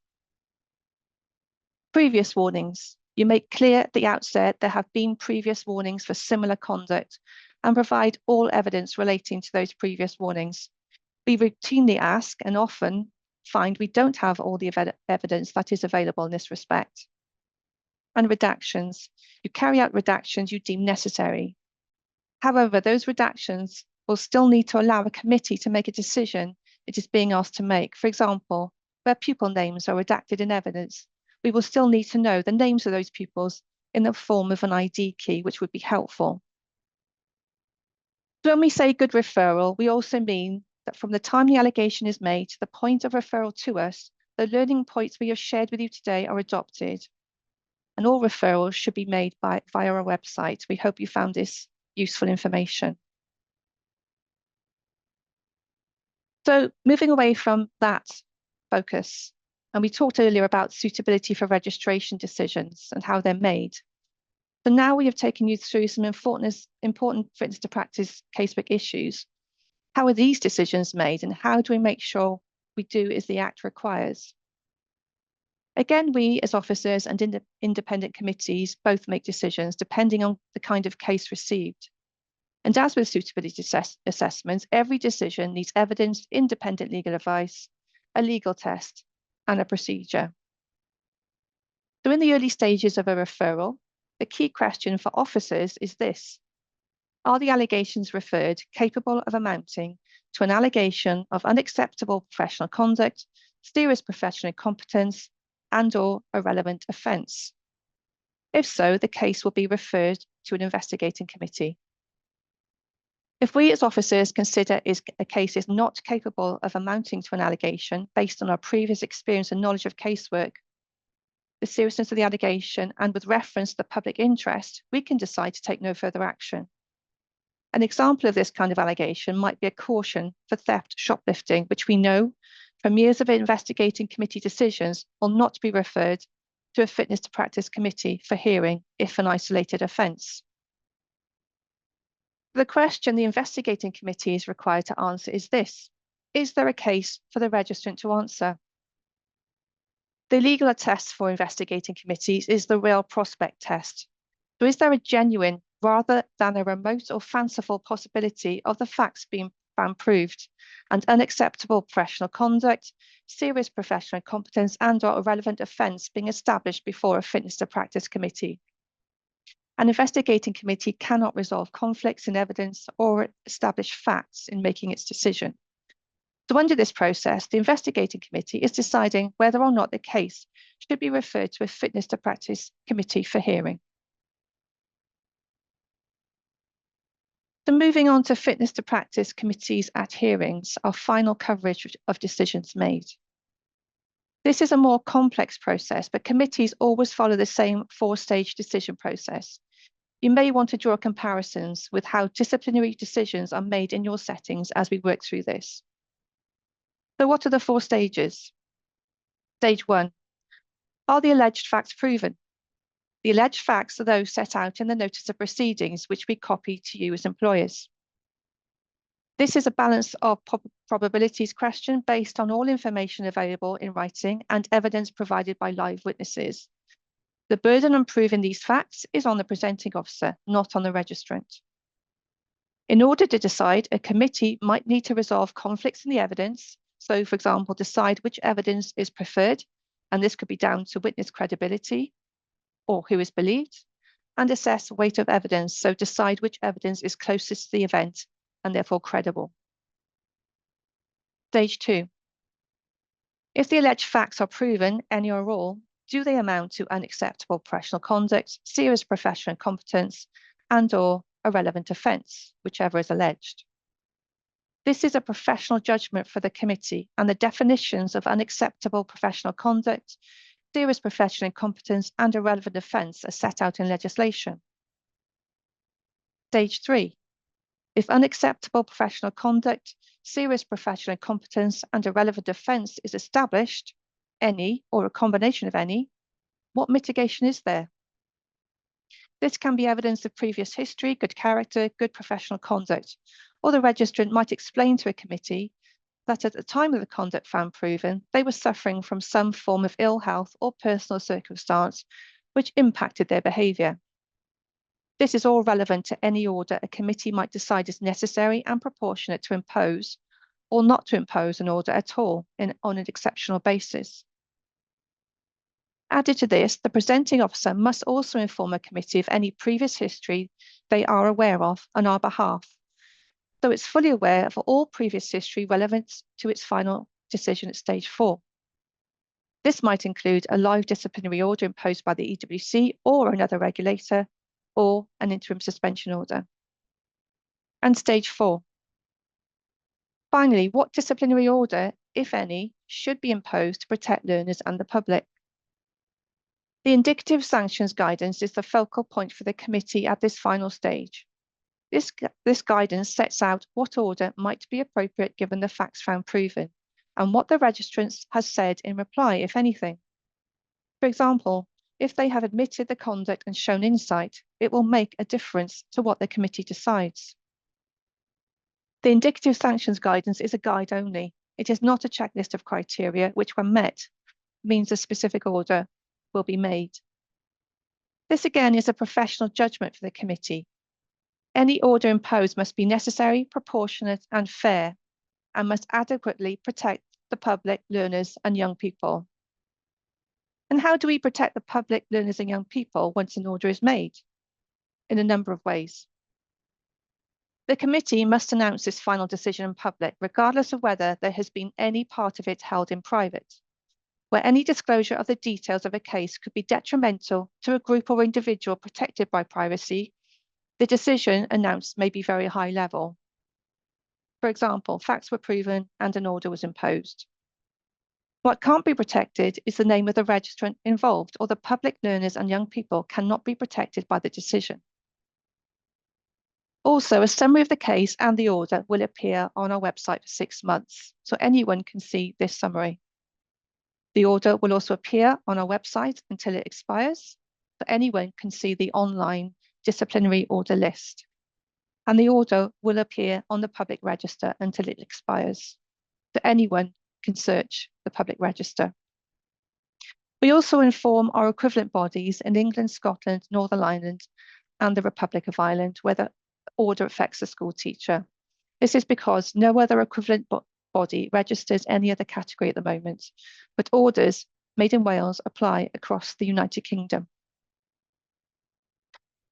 [SPEAKER 2] Previous warnings. You make clear at the outset there have been previous warnings for similar conduct and provide all evidence relating to those previous warnings. We routinely ask and often find we don't have all the evidence that is available in this respect. And redactions. You carry out redactions you deem necessary. However, those redactions will still need to allow a committee to make a decision it is being asked to make. For example, where pupil names are redacted in evidence, we will still need to know the names of those pupils in the form of an ID key, which would be helpful. When we say good referral, we also mean that from the time the allegation is made to the point of referral to us, the learning points we have shared with you today are adopted. And all referrals should be made via our website. We hope you found this useful information. So moving away from that focus, and we talked earlier about suitability for registration decisions and how they're made. So now we have taken you through some important fitness to practice casework issues. How are these decisions made and how do we make sure we do as the Act requires? Again, we as officers and independent committees both make decisions depending on the kind of case received. And as with suitability assessments, every decision needs evidence, independent legal advice, a legal test, and a procedure. So in the early stages of a referral, the key question for officers is this: are the allegations referred capable of amounting to an allegation of unacceptable professional conduct, serious professional incompetence, and/or a relevant offence? If so, the case will be referred to an investigating committee. If we as officers consider a case is not capable of amounting to an allegation based on our previous experience and knowledge of casework, the seriousness of the allegation, and with reference to the public interest, we can decide to take no further action. An example of this kind of allegation might be a caution for theft, shoplifting, which we know from years of investigating committee decisions will not be referred to a fitness to practice committee for hearing if an isolated offence. The question the investigating committee is required to answer is this: is there a case for the registrant to answer? The legal test for investigating committees is the real prospect test. So is there a genuine rather than a remote or fanciful possibility of the facts being found proved and unacceptable professional conduct, serious professional incompetence, and/or a relevant offence being established before a fitness to practice committee? An investigating committee cannot resolve conflicts in evidence or establish facts in making its decision. So under this process, the investigating committee is deciding whether or not the case should be referred to a fitness to practice committee for hearing. So moving on to fitness to practice committees at hearings, our final coverage of decisions made. This is a more complex process, but committees always follow the same four-stage decision process. You may want to draw comparisons with how disciplinary decisions are made in your settings as we work through this. So what are the four stages? Stage 1, are the alleged facts proven? The alleged facts are those set out in the notice of proceedings, which we copy to you as employers. This is a balance of probabilities question based on all information available in writing and evidence provided by live witnesses. The burden on proving these facts is on the presenting officer, not on the registrant. In order to decide, a committee might need to resolve conflicts in the evidence. So, for example, decide which evidence is preferred, and this could be down to witness credibility or who is believed, and assess weight of evidence, so decide which evidence is closest to the event and therefore credible. Stage 2. If the alleged facts are proven, any or all, do they amount to unacceptable professional conduct, serious professional incompetence, and/or a relevant offence, whichever is alleged? This is a professional judgment for the committee, and the definitions of unacceptable professional conduct, serious professional incompetence, and a relevant offence are set out in legislation. Stage 3. If unacceptable professional conduct, serious professional incompetence, and a relevant offence is established, any or a combination of any, what mitigation is there? This can be evidence of previous history, good character, good professional conduct, or the registrant might explain to a committee that at the time of the conduct found proven, they were suffering from some form of ill health or personal circumstance which impacted their behaviour. This is all relevant to any order a committee might decide is necessary and proportionate to impose or not to impose an order at all on an exceptional basis. Added to this, the presenting officer must also inform a committee of any previous history they are aware of on our behalf, so it's fully aware of all previous history relevant to its final decision at stage 4. This might include a live disciplinary order imposed by the EWC or another regulator, or an interim suspension order. And stage 4. Finally, what disciplinary order, if any, should be imposed to protect learners and the public? The indicative sanctions guidance is the focal point for the committee at this final stage. This guidance sets out what order might be appropriate given the facts found proven, and what the registrant has said in reply, if anything. For example, if they have admitted the conduct and shown insight, it will make a difference to what the committee decides. The indicative sanctions guidance is a guide only. It is not a checklist of criteria which, when met, means a specific order will be made. This again is a professional judgment for the committee. Any order imposed must be necessary, proportionate and fair, and must adequately protect the public, learners and young people. And how do we protect the public, learners and young people once an order is made? In a number of ways. The committee must announce this final decision in public, regardless of whether there has been any part of it held in private. Where any disclosure of the details of a case could be detrimental to a group or individual protected by privacy, the decision announced may be very high level. For example, facts were proven and an order was imposed. What can't be protected is the name of the registrant involved, or the public, learners and young people cannot be protected by the decision. Also, a summary of the case and the order will appear on our website for 6 months, so anyone can see this summary. The order will also appear on our website until it expires, so anyone can see the online disciplinary order list. And the order will appear on the public register until it expires, so anyone can search the public register. We also inform our equivalent bodies in England, Scotland, Northern Ireland, and the Republic of Ireland where the order affects a school teacher. This is because no other equivalent body registers any other category at the moment, but orders made in Wales apply across the United Kingdom.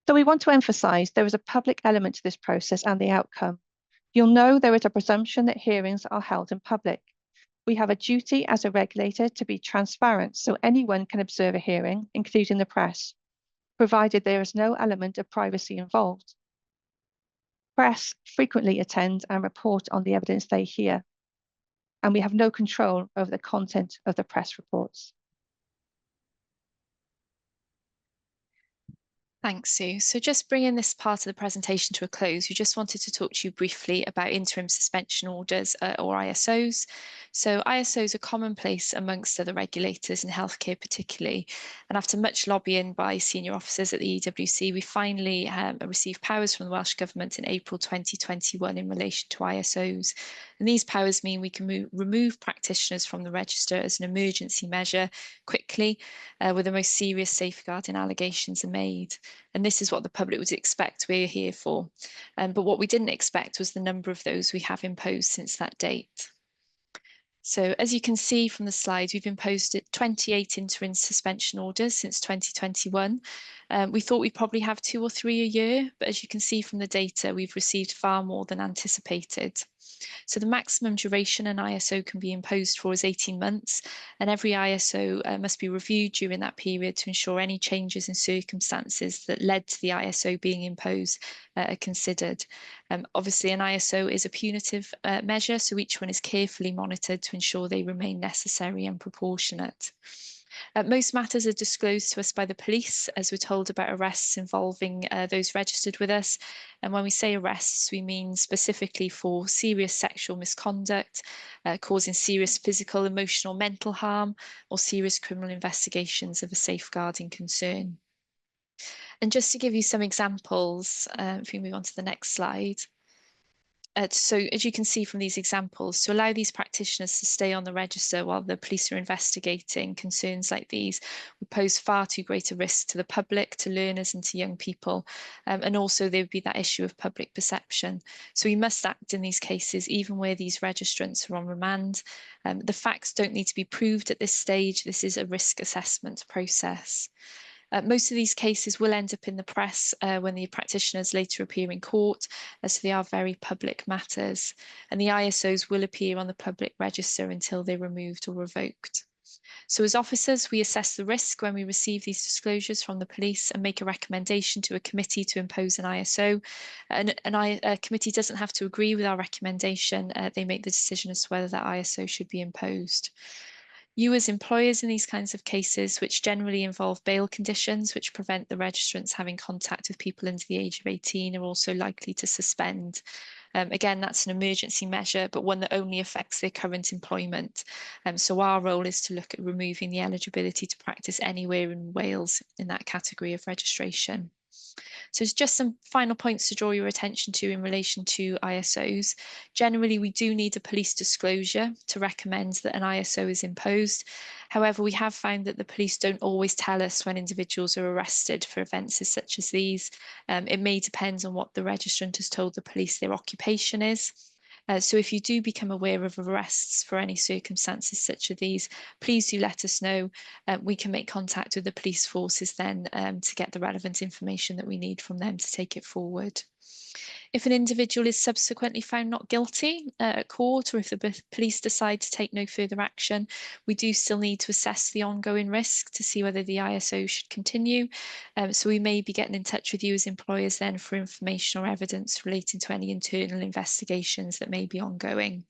[SPEAKER 2] So we want to emphasise there is a public element to this process and the outcome. You'll know there is a presumption that hearings are held in public. We have a duty as a regulator to be transparent, so anyone can observe a hearing, including the press, provided there is no element of privacy involved. Press frequently attend and report on the evidence they hear, and we have no control over the content of the press reports.
[SPEAKER 3] Thanks, Sue. So just bringing this part of the presentation to a close, we just wanted to talk to you briefly about interim suspension orders or ISOs. So ISOs are commonplace amongst other regulators in healthcare particularly. And after much lobbying by senior officers at the EWC, we finally received powers from the Welsh Government in April 2021 in relation to ISOs. And these powers mean we can remove practitioners from the register as an emergency measure quickly, where the most serious safeguarding allegations are made. And this is what the public would expect we're here for. But what we didn't expect was the number of those we have imposed since that date. So as you can see from the slides, we've imposed 28 interim suspension orders since 2021. We thought we'd probably have 2 or 3 a year, but as you can see from the data, we've received far more than anticipated. So the maximum duration an ISO can be imposed for is 18 months, and every ISO must be reviewed during that period to ensure any changes in circumstances that led to the ISO being imposed are considered. Obviously, an ISO is a punitive measure, so each one is carefully monitored to ensure they remain necessary and proportionate. Most matters are disclosed to us by the police, as we're told about arrests involving those registered with us. And when we say arrests, we mean specifically for serious sexual misconduct, causing serious physical, emotional, mental harm, or serious criminal investigations of a safeguarding concern. And just to give you some examples, if we move on to the next slide. So as you can see from these examples, to allow these practitioners to stay on the register while the police are investigating concerns like these would pose far too great a risk to the public, to learners and to young people. And also there would be that issue of public perception. So we must act in these cases, even where these registrants are on remand. The facts don't need to be proved at this stage. This is a risk assessment process. Most of these cases will end up in the press when the practitioners later appear in court, so they are very public matters, and the ISOs will appear on the public register until they're removed or revoked. So as officers, we assess the risk when we receive these disclosures from the police and make a recommendation to a committee to impose an ISO. A committee doesn't have to agree with our recommendation. They make the decision as to whether that ISO should be imposed. You as employers in these kinds of cases, which generally involve bail conditions, which prevent the registrants having contact with people under the age of 18, are also likely to suspend. Again, that's an emergency measure, but one that only affects their current employment. So our role is to look at removing the eligibility to practice anywhere in Wales in that category of registration. So it's just some final points to draw your attention to in relation to ISOs. Generally, we do need a police disclosure to recommend that an ISO is imposed. However, we have found that the police don't always tell us when individuals are arrested for offences such as these. It may depend on what the registrant has told the police their occupation is. So if you do become aware of arrests for any circumstances such as these, please do let us know. We can make contact with the police forces then to get the relevant information that we need from them to take it forward. If an individual is subsequently found not guilty at court, or if the police decide to take no further action, we do still need to assess the ongoing risk to see whether the ISO should continue. So we may be getting in touch with you as employers then for information or evidence relating to any internal investigations that may be ongoing.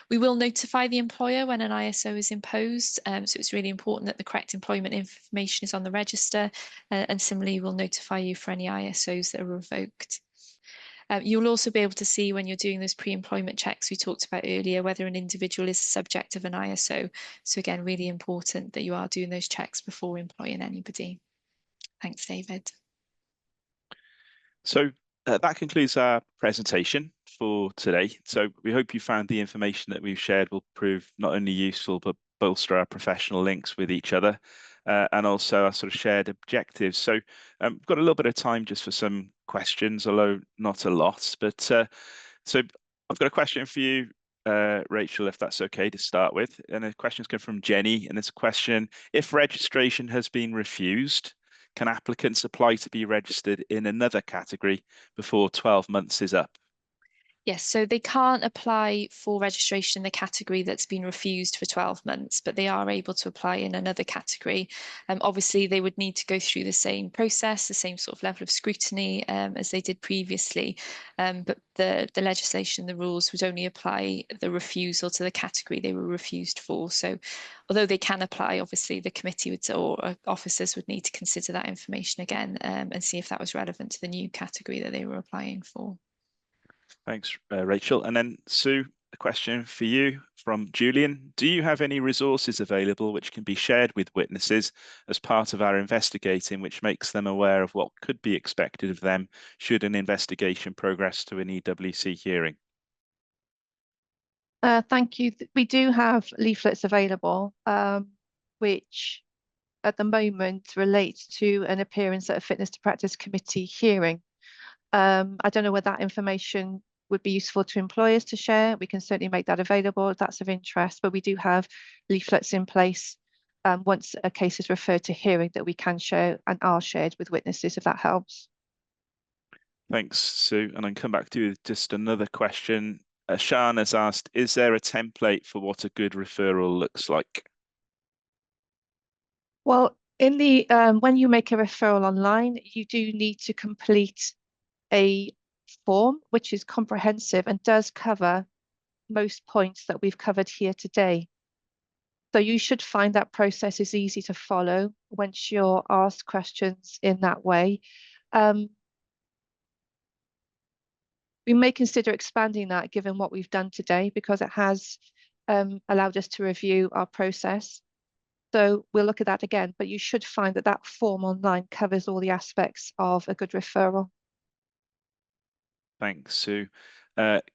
[SPEAKER 3] We will notify the employer when an ISO is imposed, so it's really important that the correct employment information is on the register, and similarly we'll notify you for any ISOs that are revoked. You'll also be able to see when you're doing those pre-employment checks we talked about earlier whether an individual is subject of an ISO. So again, really important that you are doing those checks before employing anybody. Thanks, David.
[SPEAKER 1] So that concludes our presentation for today. So we hope you found the information that we've shared will prove not only useful, but bolster our professional links with each other and also our sort of shared objectives. So we've got a little bit of time just for some questions, although not a lot. But so I've got a question for you, Rachel, if that's okay to start with. And the question's come from Jenny, and it's a question: if registration has been refused, can applicants apply to be registered in another category before 12 months is up?
[SPEAKER 3] Yes, so they can't apply for registration in the category that's been refused for 12 months, but they are able to apply in another category. Obviously, they would need to go through the same process, the same sort of level of scrutiny as they did previously. But the legislation, the rules would only apply the refusal to the category they were refused for. So although they can apply, obviously the committee would, or officers would need to consider that information again and see if that was relevant to the new category that they were applying for.
[SPEAKER 1] Thanks, Rachel. And then Sue, a question for you from Julian. Do you have any resources available which can be shared with witnesses as part of our investigating, which makes them aware of what could be expected of them should an investigation progress to an EWC hearing?
[SPEAKER 2] Thank you. We do have leaflets available, which at the moment relate to an appearance at a fitness to practice committee hearing. I don't know whether that information would be useful to employers to share. We can certainly make that available if that's of interest, but we do have leaflets in place once a case is referred to hearing that we can share and are shared with witnesses, if that helps.
[SPEAKER 1] Thanks, Sue. And I'll come back to you with just another question. Sian has asked, is there a template for what a good referral looks like?
[SPEAKER 2] Well, in the when you make a referral online, you do need to complete a form which is comprehensive and does cover most points that we've covered here today. So you should find that process is easy to follow once you're asked questions in that way. We may consider expanding that given what we've done today, because it has allowed us to review our process. So we'll look at that again, but you should find that that form online covers all the aspects of a good referral.
[SPEAKER 1] Thanks, Sue.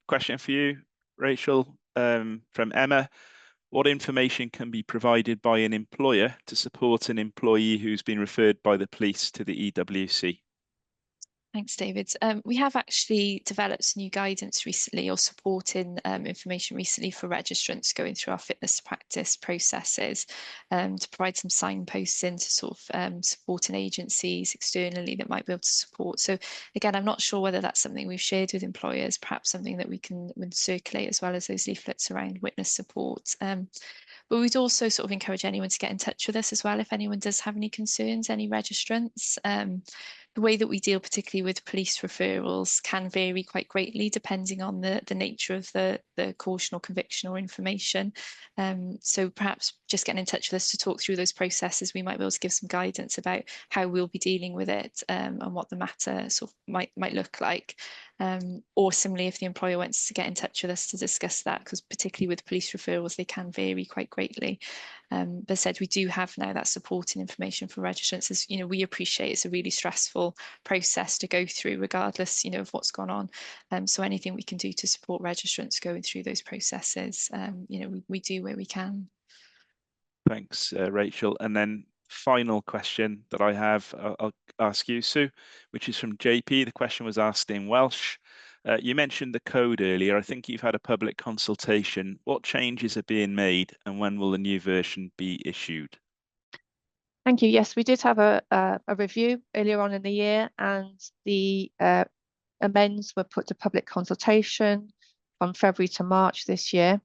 [SPEAKER 1] Question for you, Rachel, from Emma. What information can be provided by an employer to support an employee who's been referred by the police to the EWC?
[SPEAKER 3] Thanks, David. We have actually developed some new guidance recently, or supporting information recently for registrants going through our fitness to practice processes, to provide some signposts into sort of supporting agencies externally that might be able to support. So again, I'm not sure whether that's something we've shared with employers, perhaps something that we can circulate, as well as those leaflets around witness support. But we'd also sort of encourage anyone to get in touch with us as well if anyone does have any concerns, any registrants. The way that we deal particularly with police referrals can vary quite greatly depending on the nature of the caution or conviction or information. So perhaps just getting in touch with us to talk through those processes, we might be able to give some guidance about how we'll be dealing with it, and what the matter sort of might look like. Or similarly, if the employer wants to get in touch with us to discuss that, because particularly with police referrals, they can vary quite greatly. But said, we do have now that supporting information for registrants. As you know, we appreciate it's a really stressful process to go through, regardless, you know, of what's gone on. So anything we can do to support registrants going through those processes, you know, we do where we can.
[SPEAKER 1] Thanks, Rachel. And then final question that I have, I'll ask you, Sue, which is from JP. The question was asked in Welsh. You mentioned the code earlier. I think you've had a public consultation. What changes are being made, and when will the new version be issued?
[SPEAKER 2] Thank you. Yes, we did have a review earlier on in the year, and the amends were put to public consultation from February to March this year.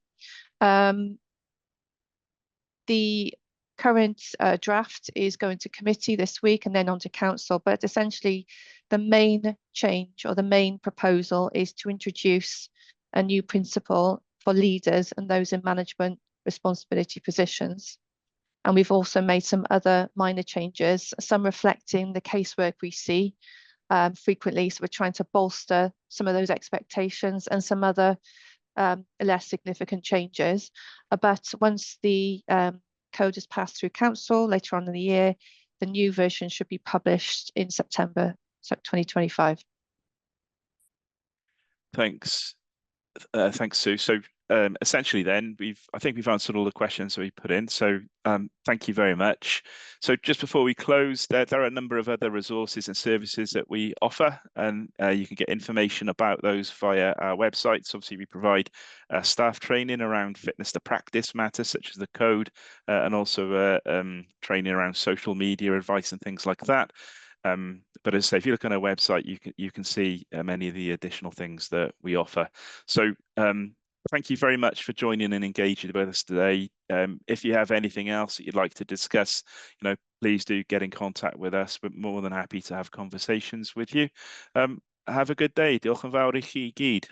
[SPEAKER 2] The current draft is going to committee this week and then on to council, but essentially the main change or the main proposal is to introduce a new principle for leaders and those in management responsibility positions. And we've also made some other minor changes, some reflecting the casework we see frequently. So we're trying to bolster some of those expectations, and some other less significant changes. But once the code is passed through council later on in the year, the new version should be published in September 2025.
[SPEAKER 1] Thanks. Thanks, Sue. So essentially then, I think we've answered all the questions that we put in. So thank you very much. So just before we close, there are a number of other resources and services that we offer, and you can get information about those via our websites. Obviously, we provide staff training around fitness to practice matters such as the code, and also training around social media advice and things like that. But as I say, if you look on our website, you can see many of the additional things that we offer. So thank you very much for joining and engaging with us today. If you have anything else that you'd like to discuss, you know, please do get in contact with us. We're more than happy to have conversations with you. Have a good day. Diolch yn fawr i chi gyd.